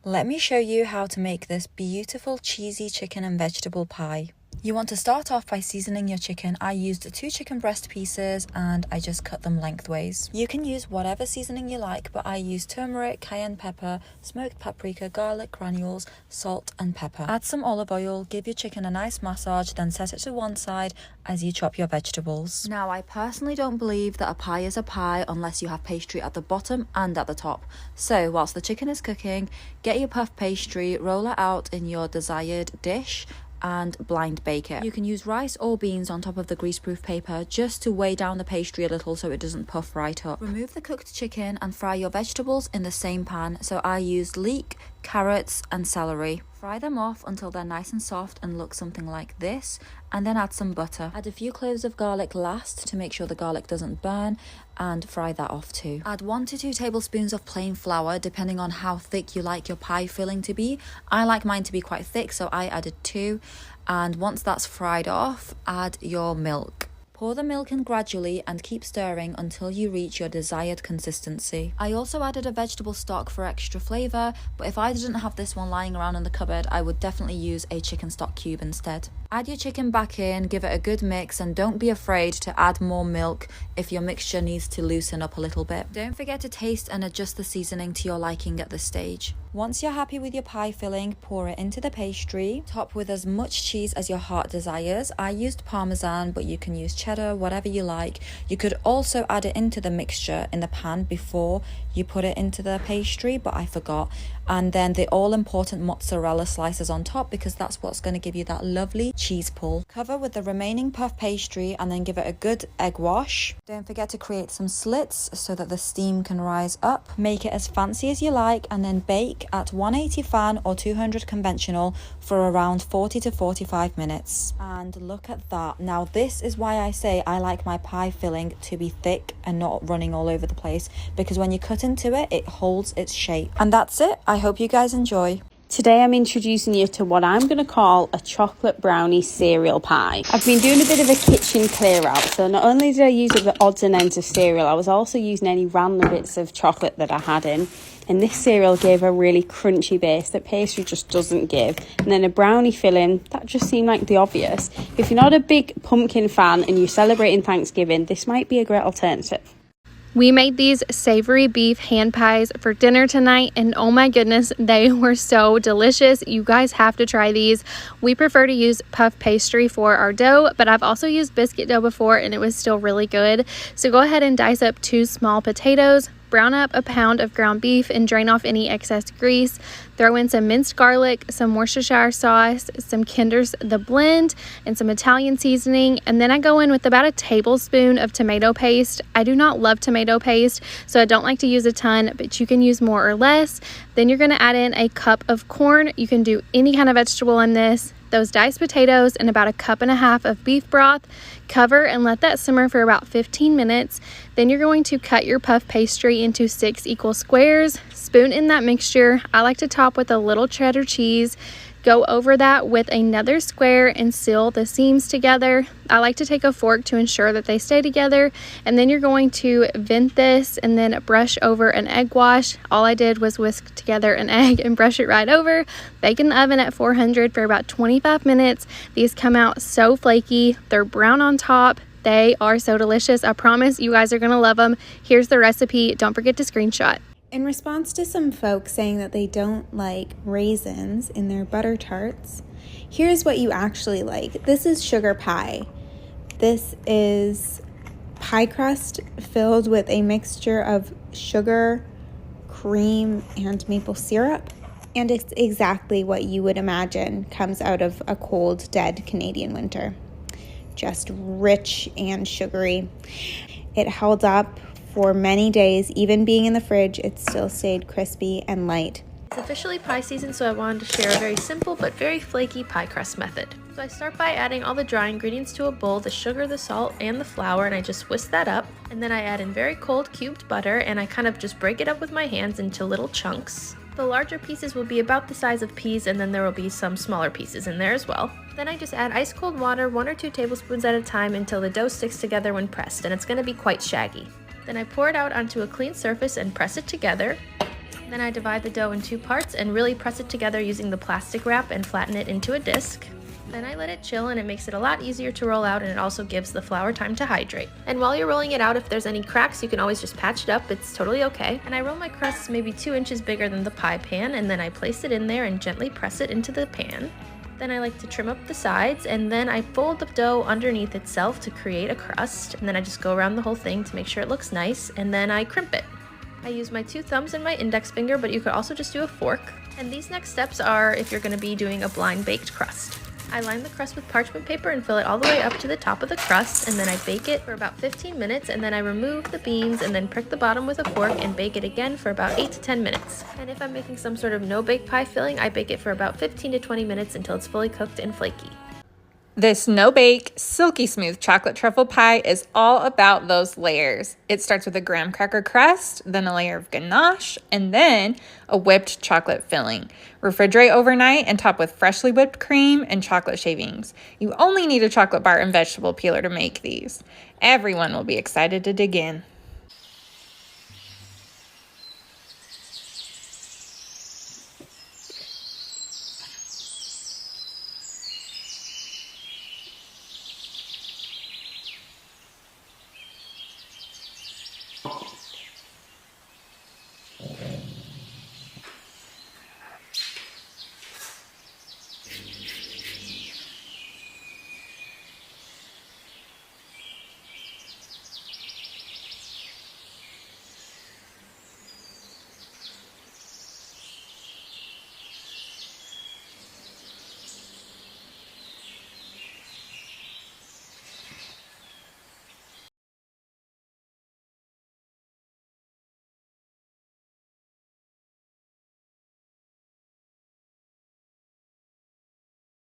Let me show you how to make this beautiful cheesy chicken and vegetable pie. You want to start off by seasoning your chicken. I used 2 chicken breast pieces and I just cut them lengthways. You can use whatever seasoning you like, but I use turmeric, cayenne pepper, smoked paprika, garlic granules, salt and pepper. Add some olive oil, give your chicken a nice massage, then set it to one side as you chop your vegetables. Now, I personally don't believe that a pie is a pie unless you have pastry at the bottom and at the top. So whilst the chicken is cooking, get your puff pastry, roll it out in your desired dish and blind bake it. You can use rice or beans on top of the greaseproof paper just to weigh down the pastry a little so it doesn't puff right up. Remove the cooked chicken and fry your vegetables in the same pan. So I used leek, carrots and celery. Fry them off until they're nice and soft and look something like this, and then add some butter. Add a few cloves of garlic last to make sure the garlic doesn't burn, and fry that off too. Add 1 to 2 tablespoons of plain flour depending on how thick you like your pie filling to be. I like mine to be quite thick, so I added 2, and once that's fried off, add your milk. Pour the milk in gradually and keep stirring until you reach your desired consistency. I also added a vegetable stock for extra flavour, but if I didn't have this one lying around in the cupboard, I would definitely use a chicken stock cube instead. Add your chicken back in, give it a good mix, and don't be afraid to add more milk if your mixture needs to loosen up a little bit. Don't forget to taste and adjust the seasoning to your liking at this stage. Once you're happy with your pie filling, pour it into the pastry. Top with as much cheese as your heart desires. I used Parmesan, but you can use cheddar, whatever you like. You could also add it into the mixture in the pan before you put it into the pastry, but I forgot. And then the all-important mozzarella slices on top, because that's what's going to give you that lovely cheese pull. Cover with the remaining puff pastry and then give it a good egg wash. Don't forget to create some slits so that the steam can rise up. Make it as fancy as you like and then bake at 180 fan or 200 conventional for around 40 to 45 minutes. And look at that. Now this is why I say I like my pie filling to be thick and not running all over the place, because when you cut into it, it holds its shape. And that's it. I hope you guys enjoy. Today I'm introducing you to what I'm going to call a chocolate brownie cereal pie. I've been doing a bit of a kitchen clear out, so not only did I use the odds and ends of cereal, I was also using any random bits of chocolate that I had in. And this cereal gave a really crunchy base that pastry just doesn't give. And then a brownie filling, that just seemed like the obvious. If you're not a big pumpkin fan and you're celebrating Thanksgiving, this might be a great alternative. We made these savory beef hand pies for dinner tonight, and oh my goodness, they were so delicious. You guys have to try these. We prefer to use puff pastry for our dough, but I've also used biscuit dough before and it was still really good. So go ahead and dice up 2 small potatoes. Brown up a pound of ground beef and drain off any excess grease. Throw in some minced garlic, some Worcestershire sauce, some Kinder's The Blend, and some Italian seasoning. And then I go in with about a tablespoon of tomato paste. I do not love tomato paste, so I don't like to use a ton, but you can use more or less. Then you're going to add in a cup of corn. You can do any kind of vegetable in this. Those diced potatoes and about 1.5 cups of beef broth. Cover and let that simmer for about 15 minutes. Then you're going to cut your puff pastry into 6 equal squares. Spoon in that mixture. I like to top with a little cheddar cheese. Go over that with another square and seal the seams together. I like to take a fork to ensure that they stay together. And then you're going to vent this and then brush over an egg wash. All I did was whisk together an egg and brush it right over. Bake in the oven at 400 for about 25 minutes. These come out so flaky. They're brown on top. They are so delicious. I promise you guys are going to love them. Here's the recipe. Don't forget to screenshot. In response to some folks saying that they don't like raisins in their butter tarts, here's what you actually like. This is sugar pie. This is pie crust filled with a mixture of sugar, cream, and maple syrup. And it's exactly what you would imagine comes out of a cold, dead Canadian winter. Just rich and sugary. It held up for many days. Even being in the fridge, it still stayed crispy and light. It's officially pie season, so I wanted to share a very simple but very flaky pie crust method. So I start by adding all the dry ingredients to a bowl, the sugar, the salt, and the flour, and I just whisk that up. And then I add in very cold cubed butter, and I kind of just break it up with my hands into little chunks. The larger pieces will be about the size of peas, and then there will be some smaller pieces in there as well. Then I just add ice cold water, 1 or 2 tablespoons at a time, until the dough sticks together when pressed, and it's going to be quite shaggy. Then I pour it out onto a clean surface and press it together. Then I divide the dough in 2 parts and really press it together using the plastic wrap and flatten it into a disc. Then I let it chill, and it makes it a lot easier to roll out, and it also gives the flour time to hydrate. And while you're rolling it out, if there's any cracks, you can always just patch it up. It's totally okay. And I roll my crusts maybe 2 inches bigger than the pie pan, and then I place it in there and gently press it into the pan. Then I like to trim up the sides, and then I fold the dough underneath itself to create a crust, and then I just go around the whole thing to make sure it looks nice, and then I crimp it. I use my 2 thumbs and my index finger, but you could also just do a fork. And these next steps are if you're going to be doing a blind baked crust. I line the crust with parchment paper and fill it all the way up to the top of the crust, and then I bake it for about 15 minutes, and then I remove the beans and then prick the bottom with a fork and bake it again for about 8 to 10 minutes. And if I'm making some sort of no-bake pie filling, I bake it for about 15 to 20 minutes until it's fully cooked and flaky. This no-bake, silky smooth chocolate truffle pie is all about those layers. It starts with a graham cracker crust, then a layer of ganache, and then a whipped chocolate filling. Refrigerate overnight and top with freshly whipped cream and chocolate shavings. You only need a chocolate bar and vegetable peeler to make these. Everyone will be excited to dig in.